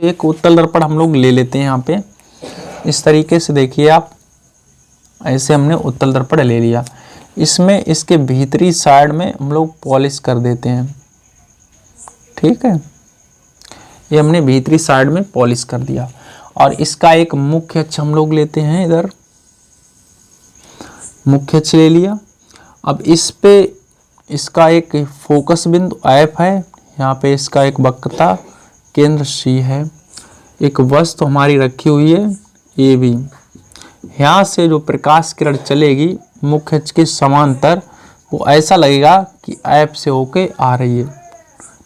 एक उत्तल दर्पण हम लोग ले लेते हैं यहाँ पे। इस तरीके से देखिए आप, ऐसे हमने उत्तल दर्पण ले लिया। इसमें इसके भीतरी साइड में हम लोग पॉलिश कर देते हैं। ठीक है, ये हमने भीतरी साइड में पॉलिश कर दिया। और इसका एक मुख्य अक्ष हम लोग लेते हैं, इधर मुख्य अक्ष ले लिया। अब इस पे इसका एक फोकस बिंदु F है, यहाँ पे इसका एक वक्रता केंद्र C है। एक वस्तु हमारी रखी हुई है AB। यहाँ से जो प्रकाश किरण चलेगी मुख्य अक्ष के समांतर, वो ऐसा लगेगा कि F से होके आ रही है।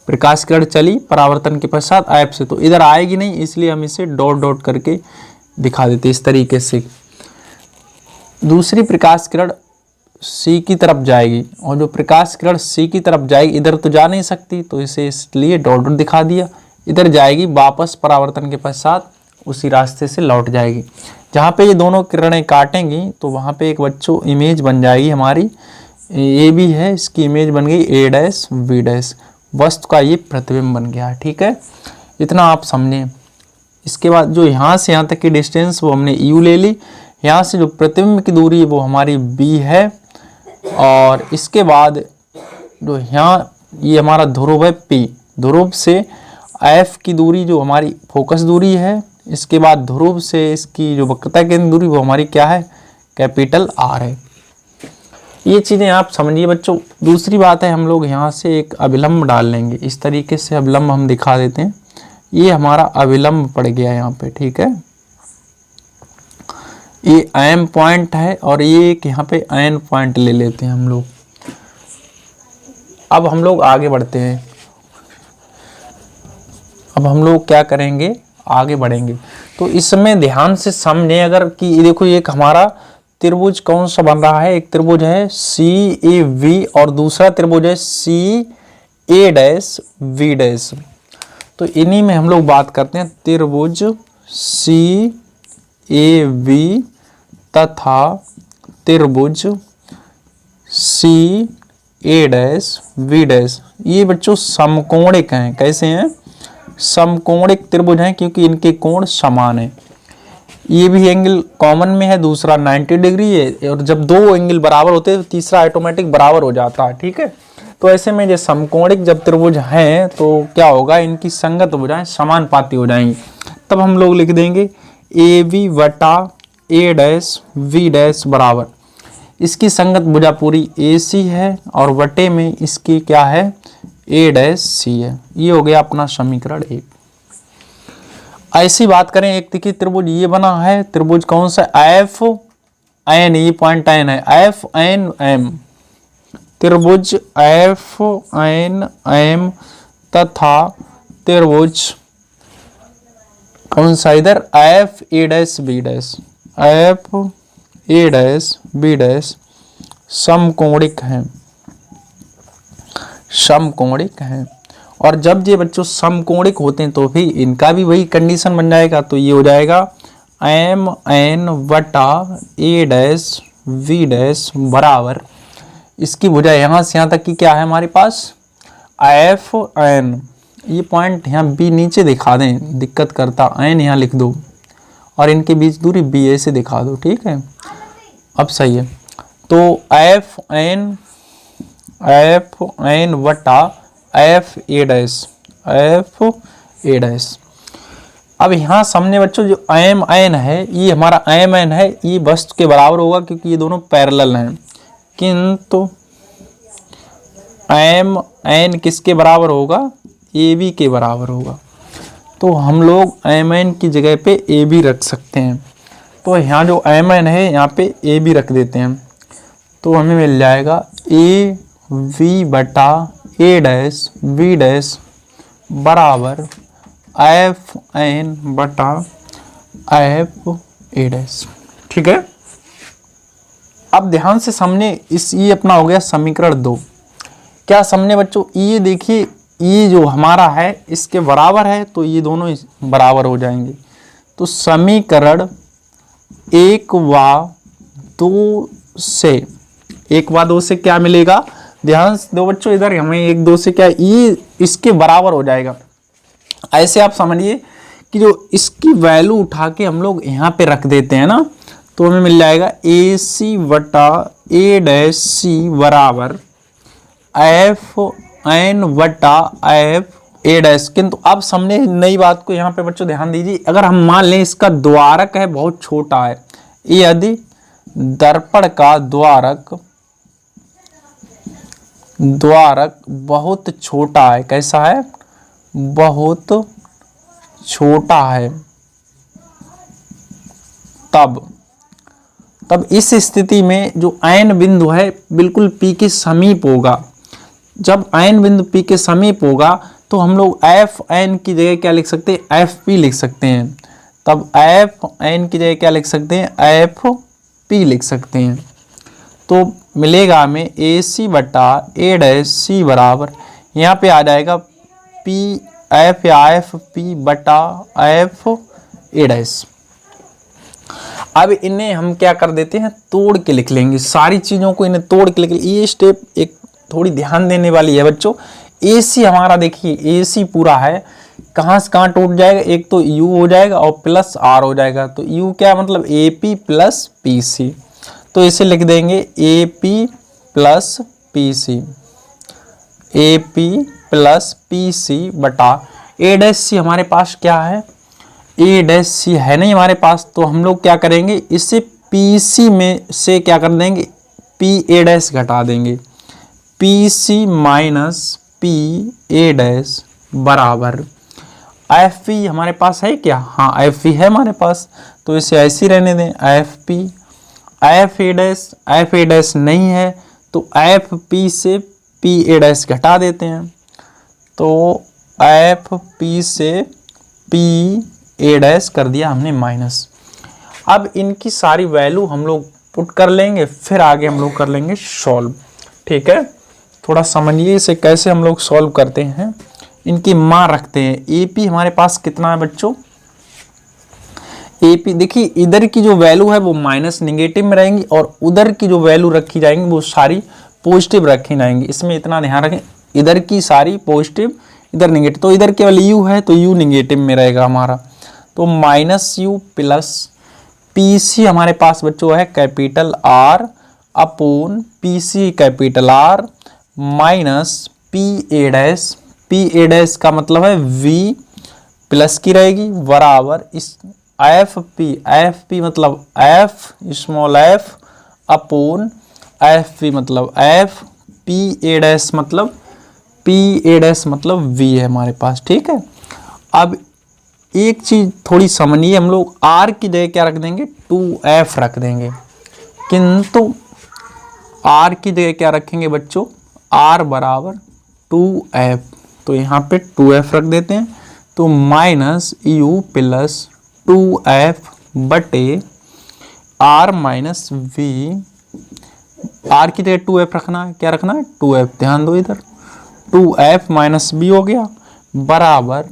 प्रकाश किरण चली परावर्तन के पश्चात F से, तो इधर आएगी नहीं, इसलिए हम इसे डॉट डॉट करके दिखा देते इस तरीके से। दूसरी प्रकाश किरण C की तरफ जाएगी, और जो प्रकाश किरण C की तरफ जाएगी इधर तो जा नहीं सकती, तो इसे इसलिए डॉट डॉट दिखा दिया। इधर जाएगी, वापस परावर्तन के पश्चात उसी रास्ते से लौट जाएगी। जहाँ पे ये दोनों किरणें काटेंगी तो वहाँ पे एक बच्चों इमेज बन जाएगी हमारी। ये भी है, इसकी इमेज बन गई A डैश B डैश, वस्तु का ये प्रतिबिंब बन गया। ठीक है, इतना आप समझें। इसके बाद जो यहाँ से यहाँ तक की डिस्टेंस वो हमने U ले ली। यहाँ से जो प्रतिबिंब की दूरी वो हमारी B है, और इसके बाद जो यहाँ ये हमारा ध्रुव है P, ध्रुव से F की दूरी जो हमारी फोकस दूरी है, इसके बाद ध्रुव से इसकी जो वक्रता केंद्र दूरी वो हमारी क्या है, कैपिटल R है। ये चीज़ें आप समझिए बच्चों। दूसरी बात है, हम लोग यहाँ से एक अभिलंब डाल लेंगे। इस तरीके से अभिलंब हम दिखा देते हैं। ये हमारा अभिलंब पड़ गया यहाँ पे। ठीक है, ये M पॉइंट है और ये एक यहाँ पे N पॉइंट ले लेते हैं हम लोग। अब हम लोग आगे बढ़ते हैं। अब हम लोग क्या करेंगे, आगे बढ़ेंगे। तो इसमें ध्यान से समझें, अगर कि देखो एक हमारा त्रिभुज कौन सा बन रहा है, एक त्रिभुज है CAV और दूसरा त्रिभुज है CA डैश V डैश। तो इन्हीं में हम लोग बात करते हैं, त्रिभुज CAV तथा त्रिभुज CA डैश V डैश। ये बच्चों समकोणिक हैं। कैसे हैं, समकोणिक त्रिभुज हैं, क्योंकि इनके कोण समान है। ये भी एंगल कॉमन में है, दूसरा 90 डिग्री है, और जब दो एंगल बराबर होते हैं तो तीसरा ऑटोमेटिक बराबर हो जाता है। ठीक है, तो ऐसे में जो समकोणिक जब त्रिभुज हैं तो क्या होगा, इनकी संगत भुजाएं समानुपाती हो जाएंगी। तब हम लोग लिख देंगे AB बटा A डैश V डैश बराबर, इसकी संगत भुजा पूरी AC है और वटे में इसकी क्या है, A डैश C है। ये हो गया अपना समीकरण 1। ऐसी बात करें, एक देखिए त्रिभुज ये बना है, त्रिभुज कौन सा, FN, ये पॉइंट N है, FNM, त्रिभुज FNM तथा त्रिभुज कौन सा इधर, FA dash B dash, FA dash B dash समकोणिक हैं, समकोणिक हैं। और जब ये बच्चों समकोणिक होते हैं तो फिर इनका भी वही कंडीशन बन जाएगा। तो ये हो जाएगा MN बटा A डैश V डैश बराबर, इसकी भुजा यहाँ से यहाँ तक की क्या है हमारे पास, FN। ये पॉइंट यहाँ B नीचे दिखा दें, दिक्कत करता, N यहाँ लिख दो और इनके बीच दूरी B ऐसे दिखा दो। ठीक है, अब सही है। तो FN बटा FA डैश, FA डैश। अब यहाँ सामने बच्चों जो MN है, ये हमारा MN है, ये वस्तु के बराबर होगा क्योंकि ये दोनों पैरेलल हैं। किंतु MN किसके बराबर होगा, AB के बराबर होगा। तो हम लोग MN की जगह पे AB रख सकते हैं। तो यहाँ जो MN है यहाँ पे AB रख देते हैं, तो हमें मिल जाएगा AV बटा A डैश V डैश बराबर FN बटा FA डैश। ठीक है, अब ध्यान से समझे, ये अपना हो गया समीकरण 2। क्या समझे बच्चों, ये देखिए, ये जो हमारा है इसके बराबर है, तो ये दोनों बराबर हो जाएंगे। तो समीकरण 1 व 2 से क्या मिलेगा, ध्यान से दो बच्चों, इधर हमें 1 2 से क्या, ये इसके बराबर हो जाएगा। ऐसे आप समझिए कि जो इसकी वैल्यू उठा के हम लोग यहाँ पे रख देते हैं ना, तो हमें मिल जाएगा ए सी बटा ए डैश सी बराबर एफ एन बटा एफ ए डैश। किंतु अब समझे नई बात को, यहाँ पे बच्चों ध्यान दीजिए, अगर हम मान लें इसका द्वारक है बहुत छोटा है, यदि दर्पण का द्वारक बहुत छोटा है, कैसा है, बहुत छोटा है, तब इस स्थिति में जो एन बिंदु है बिल्कुल पी के समीप होगा। जब एन बिंदु पी के समीप होगा तो हम लोग एफ एन की जगह क्या लिख सकते हैं, एफ पी लिख सकते हैं। तब एफ एन की जगह क्या लिख सकते हैं, एफ पी लिख सकते हैं। तो मिलेगा हमें ए सी बटा ए डैश सी बराबर, यहाँ पे आ जाएगा पी एफ या एफ पी बटा एफ ए डैश। अब इन्हें हम क्या कर देते हैं, तोड़ के लिख लेंगे, सारी चीज़ों को इन्हें तोड़ के लिख लेंगे। ये स्टेप एक थोड़ी ध्यान देने वाली है बच्चों। ए सी हमारा देखिए, ए सी पूरा है, कहाँ से कहाँ टूट जाएगा, एक तो यू हो जाएगा और प्लस आर हो जाएगा। तो यू क्या मतलब A P plus P C, तो इसे लिख देंगे A P plus P C, A P plus P C बटा ए डैश सी। हमारे पास क्या है, ए डैश सी है नहीं हमारे पास, तो हम लोग क्या करेंगे, इसे पी सी में से क्या कर देंगे, पी ए डैश घटा देंगे, P C minus P A dash बराबर एफ पी। हमारे पास है क्या, हाँ एफ पी है हमारे पास, तो इसे ऐसे ही रहने दें F P. F A dash नहीं है तो एफ पी से पी ए डैश घटा देते हैं, तो एफ पी से पी ए डैश कर दिया हमने माइनस। अब इनकी सारी वैल्यू हम लोग पुट कर लेंगे, फिर आगे हम लोग कर लेंगे सॉल्व। ठीक है, थोड़ा समझिए इसे कैसे हम लोग सॉल्व करते हैं। इनकी मान रखते हैं, ए पी हमारे पास कितना है बच्चों, ए पी देखिए इधर की जो वैल्यू है वो माइनस निगेटिव में रहेंगी और उधर की जो वैल्यू रखी जाएंगी वो सारी पॉजिटिव रखी जाएंगी। इसमें इतना ध्यान रखें, इधर की सारी पॉजिटिव इधर निगेटिव, तो इधर केवल यू है तो यू निगेटिव में रहेगा हमारा, तो minus U plus P C हमारे पास बच्चों है capital R upon P C capital R minus P A dash का मतलब है वी प्लस की रहेगी बराबर इस एफ पी मतलब F small F upon F P मतलब एफ, पी ए डैश मतलब वी है हमारे पास। ठीक है, अब एक चीज थोड़ी समझिए, हम लोग आर की जगह क्या रख देंगे, 2f रख देंगे, किंतु आर की जगह क्या रखेंगे बच्चों, आर बराबर 2f, तो यहाँ पे 2f रख देते हैं, तो माइनस यू प्लस 2f बटे आर माइनस वी। आर की जगह 2f रखना है, क्या रखना है 2f, ध्यान दो इधर, 2f माइनस बी हो गया बराबर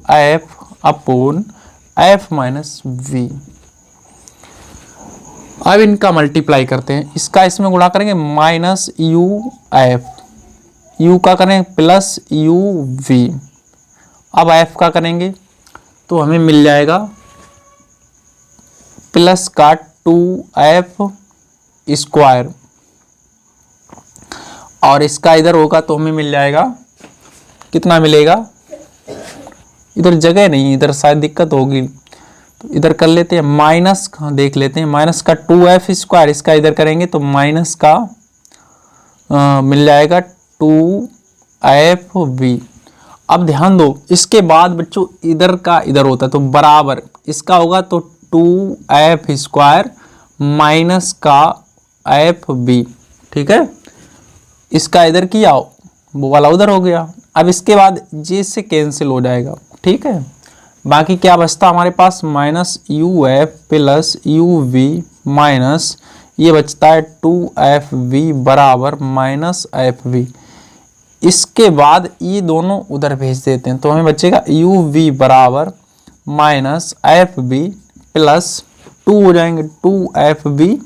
f upon f minus V. अब इनका मल्टीप्लाई करते हैं, इसका इसमें गुणा करेंगे माइनस यू एफ, यू का करेंगे प्लस यू वी, अब एफ का करेंगे तो हमें मिल जाएगा प्लस का 2f स्क्वायर, और इसका इधर होगा तो हमें मिल जाएगा कितना मिलेगा, इधर जगह नहीं, इधर शायद दिक्कत होगी तो इधर कर लेते हैं माइनस का, देख लेते हैं माइनस का 2f स्क्वायर, इसका इधर करेंगे तो माइनस का मिल जाएगा 2f v। अब ध्यान दो, इसके बाद बच्चों इधर का इधर होता है तो बराबर इसका होगा तो 2f स्क्वायर माइनस का एफ बी। ठीक है, इसका इधर किया वो वाला उधर हो गया, अब इसके बाद जे से कैंसिल हो जाएगा। ठीक है, बाकी क्या बचता हमारे पास, minus u f plus u v minus ये बचता है 2f v बराबर माइनस एफ वी। इसके बाद ये दोनों उधर भेज देते हैं तो हमें बचेगा यू वी बराबर माइनस एफ बी प्लस 2 हो जाएंगे 2f v,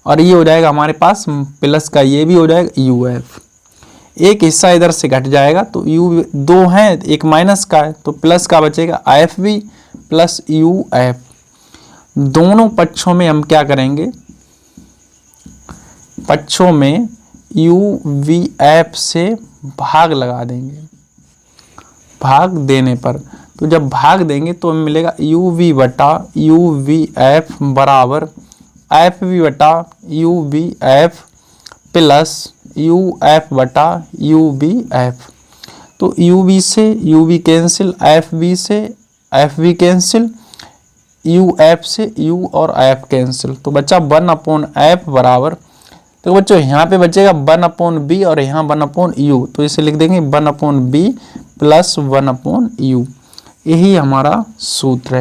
और ये हो जाएगा हमारे पास प्लस का ये भी हो जाएगा यू एफ, एक हिस्सा इधर से घट जाएगा तो यू 2 है एक माइनस का है तो प्लस का बचेगा F B plus you F, दोनों पक्षों में हम क्या करेंगे, पक्षों में यू वी एफ से भाग लगा देंगे। भाग देने पर, तो जब भाग देंगे तो हमें मिलेगा यू वी बटा यू वी एफ बराबर एफ वी बटा u v f plus you f बटा यू वी एफ। तो यू वी से u v cancel, f v से f v cancel, u f से यू और एफ कैंसिल, तो बच्चा 1/f बराबर, तो बच्चों यहाँ पे बचेगा 1/b और यहाँ 1/u, तो इसे लिख देंगे 1/b प्लस 1/u। यही हमारा सूत्र है।